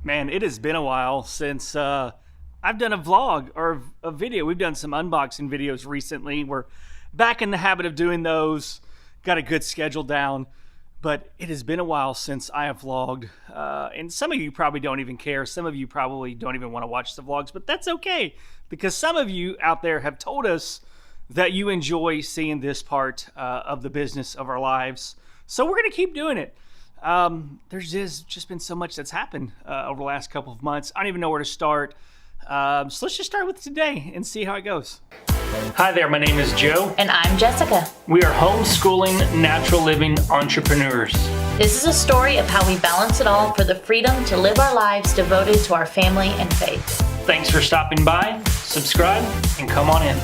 Man, it has been a while since I've done a vlog or a video. We've done some unboxing videos recently. We're back in the habit of doing those. Got a good schedule down, but it has been a while since I have vlogged. And some of you probably don't even care. Some of you probably don't even want to watch the vlogs, but that's okay because some of you out there have told us that you enjoy seeing this part of the business of our lives. So we're going to keep doing it. There's just been so much that's happened over the last couple of months. I don't even know where to start. So let's just start with today and see how it goes. Hi there, my name is Joe. And I'm Jessica. We are homeschooling, natural living entrepreneurs. This is a story of how we balance it all for the freedom to live our lives devoted to our family and faith. Thanks for stopping by, subscribe, and come on in.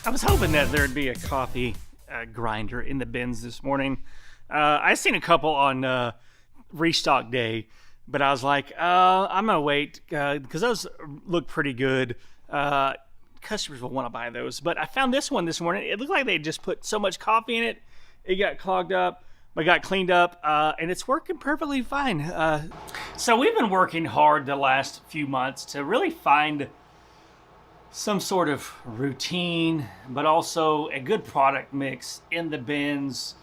I was hoping that there'd be a coffee grinder in the bins this morning. I seen a couple on restock day, but I was like, I'm gonna wait because those look pretty good. Customers will want to buy those, but I found this one this morning. It looked like they just put so much coffee in it. It got clogged up, but got cleaned up, and it's working perfectly fine. So we've been working hard the last few months to really find some sort of routine, but also a good product mix in the bins,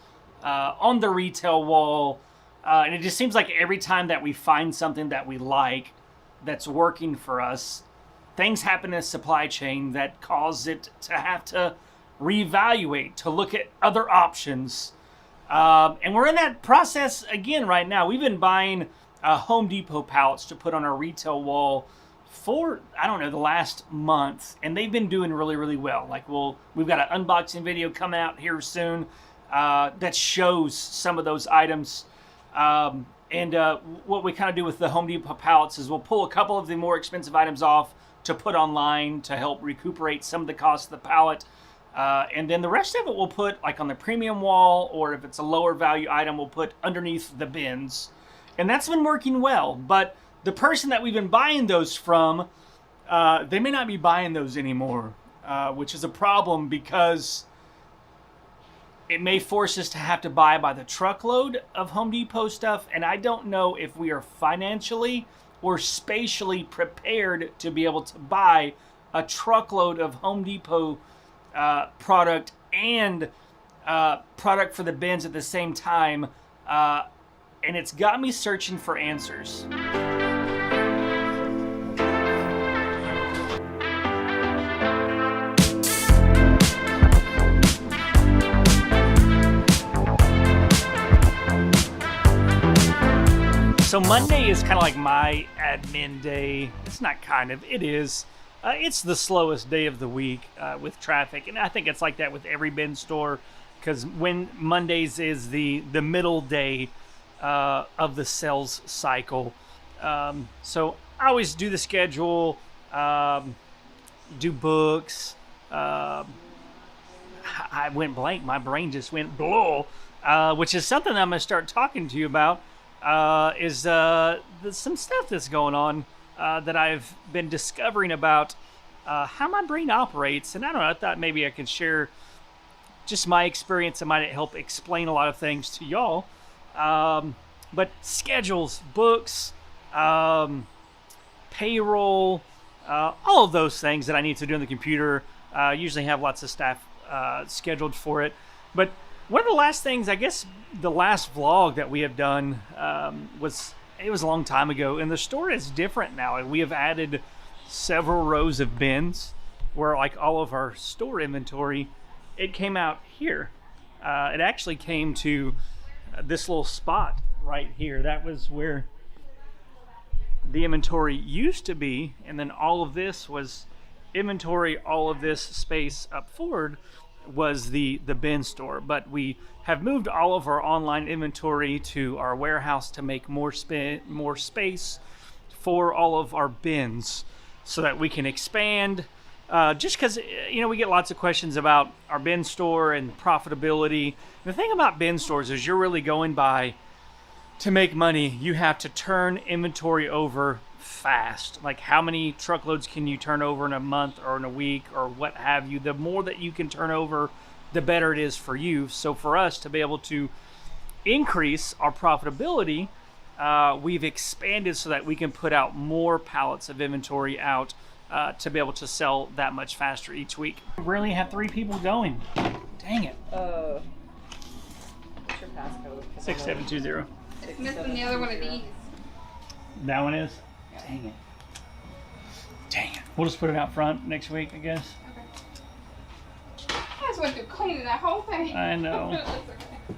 on the retail wall. And it just seems like every time that we find something that we like, that's working for us, things happen in the supply chain that cause it to have to reevaluate, to look at other options. And we're in that process again right now. We've been buying Home Depot pallets to put on our retail wall for, I don't know, the last month, and they've been doing really, really well. Like we've got an unboxing video coming out here soon that shows some of those items. And what we kind of do with the Home Depot pallets is we'll pull a couple of the more expensive items off to put online to help recuperate some of the cost of the pallet. And then the rest of it we'll put like on the premium wall, or if it's a lower value item, we'll put underneath the bins. And that's been working well, but the person that we've been buying those from, they may not be buying those anymore, which is a problem because it may force us to have to buy by the truckload of Home Depot stuff, and I don't know if we are financially or spatially prepared to be able to buy a truckload of Home Depot product and product for the bins at the same time, and it's got me searching for answers. So Monday is kind of like my admin day. It's not kind of, it is. It's the slowest day of the week with traffic. And I think it's like that with every bin store because when Mondays is the middle day of the sales cycle. So I always do the schedule, do books. I went blank. My brain just went blah, which is something I'm going to start talking to you about. Is some stuff that's going on that I've been discovering about how my brain operates. And I don't know, I thought maybe I could share just my experience. It might help explain a lot of things to y'all. But schedules, books, payroll, all of those things that I need to do on the computer. Usually have lots of staff scheduled for it. But one of the last things, I guess the last vlog that we have done was a long time ago, and the store is different now. We have added several rows of bins where like all of our store inventory, it came out here. It actually came to this little spot right here. That was where the inventory used to be, and then all of this was inventory. All of this space up forward was the bin store, but we have moved all of our online inventory to our warehouse to make more space for all of our bins so that we can expand, just because we get lots of questions about our bin store and profitability. And the thing about bin stores is you're really going by to make money, you have to turn inventory over fast. Like, how many truckloads can you turn over in a month or in a week or what have you? The more that you can turn over, the better it is for you. So for us to be able to increase our profitability, we've expanded so that we can put out more pallets of inventory out to be able to sell that much faster each week. We really have 3 people going. Dang it. What's your passcode? 6720. It's missing the other one of these. That one is? Dang it. Dang it. We'll just put it out front next week, I guess. Okay. I just went through cleaning that whole thing. I know. It's okay.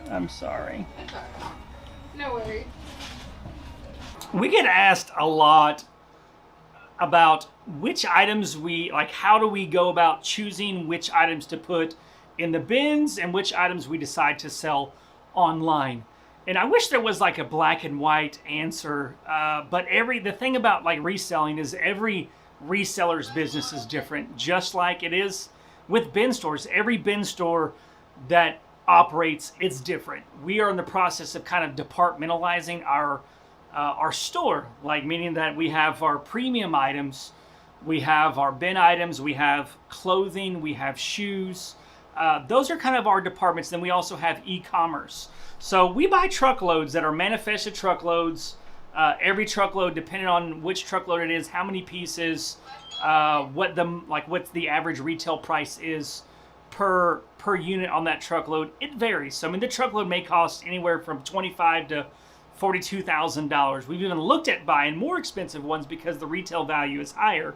I'm sorry. It's all right. No worries. We get asked a lot about which items how do we go about choosing which items to put in the bins and which items we decide to sell online. And I wish there was like a black and white answer, but the thing about like reselling is every reseller's business is different, just like it is with bin stores. Every bin store that operates, it's different. We are in the process of kind of departmentalizing our store, like meaning that we have our premium items, we have our bin items, we have clothing, we have shoes. Those are kind of our departments. Then we also have e-commerce. So we buy truckloads that are manifested truckloads. Every truckload, depending on which truckload it is, how many pieces, what's the average retail price is per unit on that truckload. It varies. So I mean, the truckload may cost anywhere from $25,000 to $42,000. We've even looked at buying more expensive ones because the retail value is higher.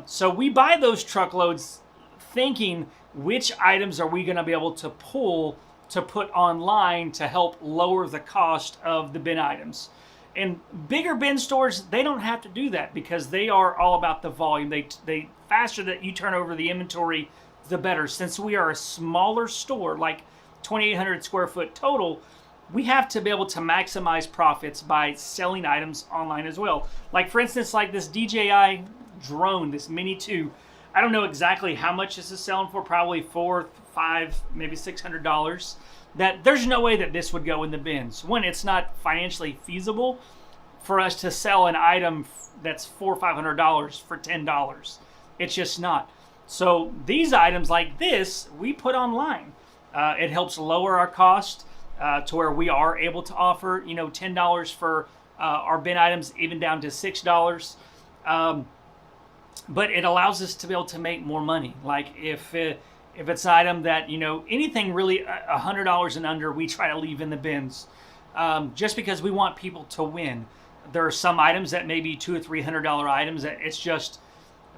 So we buy those truckloads thinking which items are we going to be able to pull to put online to help lower the cost of the bin items. And bigger bin stores, they don't have to do that because they are all about the volume. They faster that you turn over the inventory, the better. Since we are a smaller store, like 2,800 square foot total, we have to be able to maximize profits by selling items online as well. Like for instance, like this DJI drone, this Mini 2, I don't know exactly how much this is selling for, probably $400, $500, maybe $600. That there's no way that this would go in the bins. One, it's not financially feasible for us to sell an item that's $400 or $500 for $10. It's just not. So these items like this, we put online. It helps lower our cost to where we are able to offer, $10 for our bin items, even down to $6. But it allows us to be able to make more money. Like if it's an item that, anything really $100 and under, we try to leave in the bins just because we want people to win. There are some items that may be $200 or $300 items that it's just,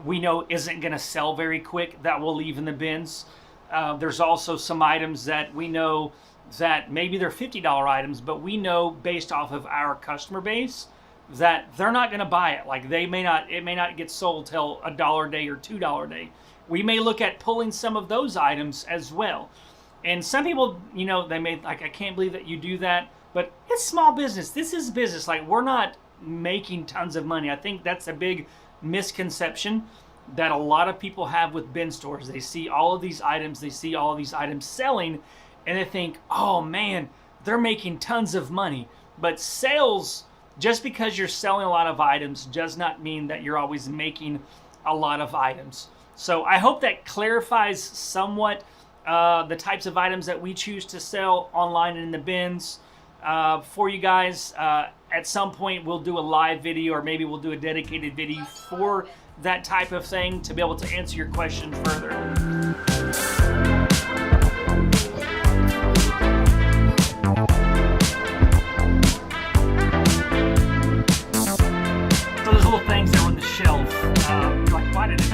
we know isn't going to sell very quick, that we'll leave in the bins. There's also some items that we know that maybe they're $50 items, but we know based off of our customer base that they're not going to buy it. Like it may not get sold till $1 a day or $2 a day. We may look at pulling some of those items as well. And some people, they may like, I can't believe that you do that, but it's small business. This is business. Like we're not making tons of money. I think that's a big misconception that a lot of people have with bin stores. They see all of these items, selling, and they think, oh man, they're making tons of money. But sales, just because you're selling a lot of items does not mean that you're always making a lot of items. So I hope that clarifies somewhat the types of items that we choose to sell online and in the bins for you guys. At some point we'll do a live video, or maybe we'll do a dedicated video for that type of thing to be able to answer your question further. Little things that were on the shelf.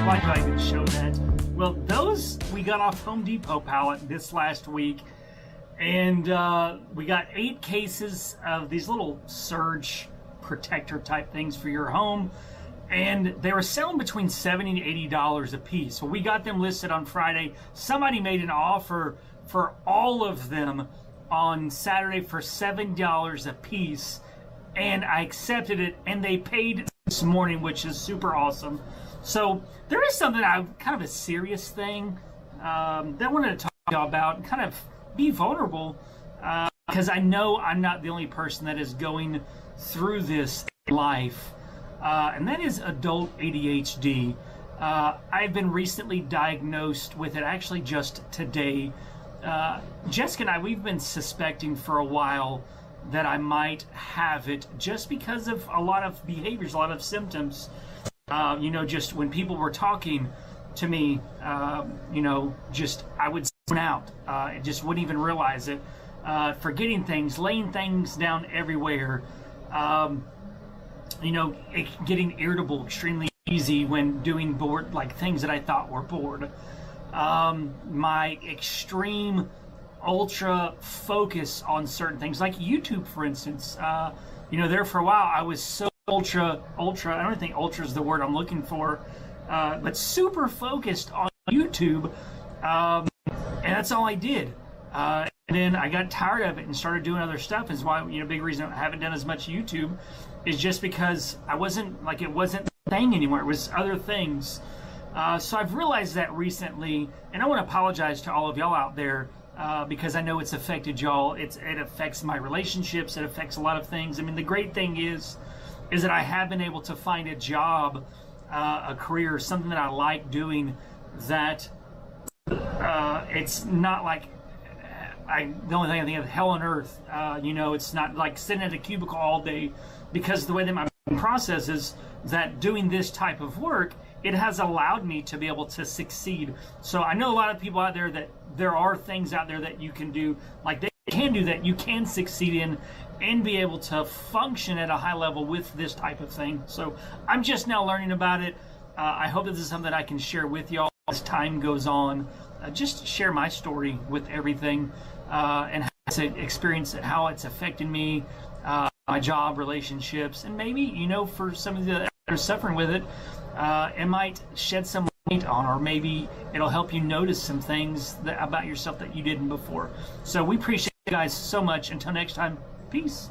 Why do I even show that? Well, those we got off Home Depot pallet this last week, and we got 8 cases of these little surge protector type things for your home, and they were selling between $70 and $80 a piece. So we got them listed on Friday. Somebody made an offer for all of them on Saturday for $7 a piece, and I accepted it, and they paid this morning, which is super awesome. So there is something kind of a serious thing that I wanted to talk to y'all about, and kind of be vulnerable. because I know I'm not the only person that is going through this in life, and that is adult ADHD. I've been recently diagnosed with it, actually just today. Jessica and I, we've been suspecting for a while that I might have it just because of a lot of behaviors, a lot of symptoms. Just when people were talking to me, just I would zone out. I just wouldn't even realize it. Forgetting things, laying things down everywhere. Getting irritable extremely easy when doing bored, like things that I thought were bored. My extreme ultra focus on certain things like YouTube, for instance. There for a while I was so ultra, I don't think ultra is the word I'm looking for, but super focused on YouTube, and that's all I did. And then I got tired of it and started doing other stuff. Is why, big reason I haven't done as much YouTube is just because it wasn't the thing anymore. It was other things. So I've realized that recently, and I want to apologize to all of y'all out there, because I know it's affected y'all. It affects my relationships. It affects a lot of things. I mean, the great thing is that I have been able to find a job, a career, something that I like doing, that it's not like the only thing I think of hell on earth. It's not like sitting at a cubicle all day, because the way that my process is that doing this type of work, it has allowed me to be able to succeed. So I know a lot of people out there that there are things out there that you can do, like they can do, that you can succeed in and be able to function at a high level with this type of thing. So I'm just now learning about it. I hope that this is something that I can share with y'all as time goes on. Just share my story with everything, and how it's experience it, how it's affected me, my job, relationships, and maybe, for some of the that are suffering with it, it might shed some light on, or maybe it'll help you notice some things about yourself that you didn't before. So we appreciate you guys so much. Until next time, peace.